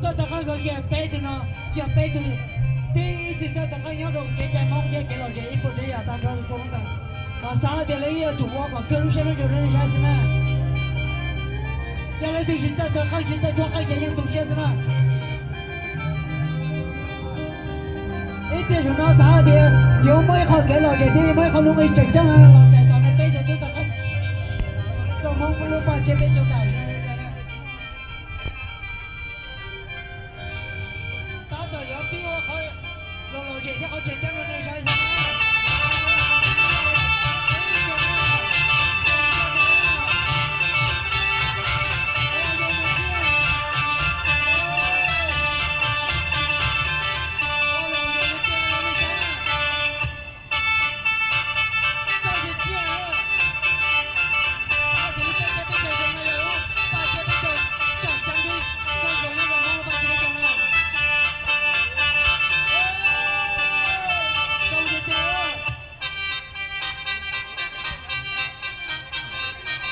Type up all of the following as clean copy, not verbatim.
这的很个也白的呢，也白的。第一次这的很要种给在毛家给老姐一步之遥，当初是说的。啊，啥了的了也主我个，各种些人就人啥子呢？原来就是在的很是在做很严严东西是呢。你别说那啥的，有没好给老姐的，有没好弄个真正啊，老在到那白的都的很，到蒙古路把这边就到是不是呢？打到要比我好，老姐的好真正的那啥子。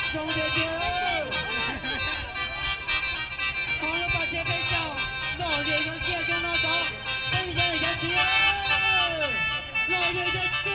兄弟弟，好了，把这边上，老爷用接手拿走，等一下人家接，老爷爷接。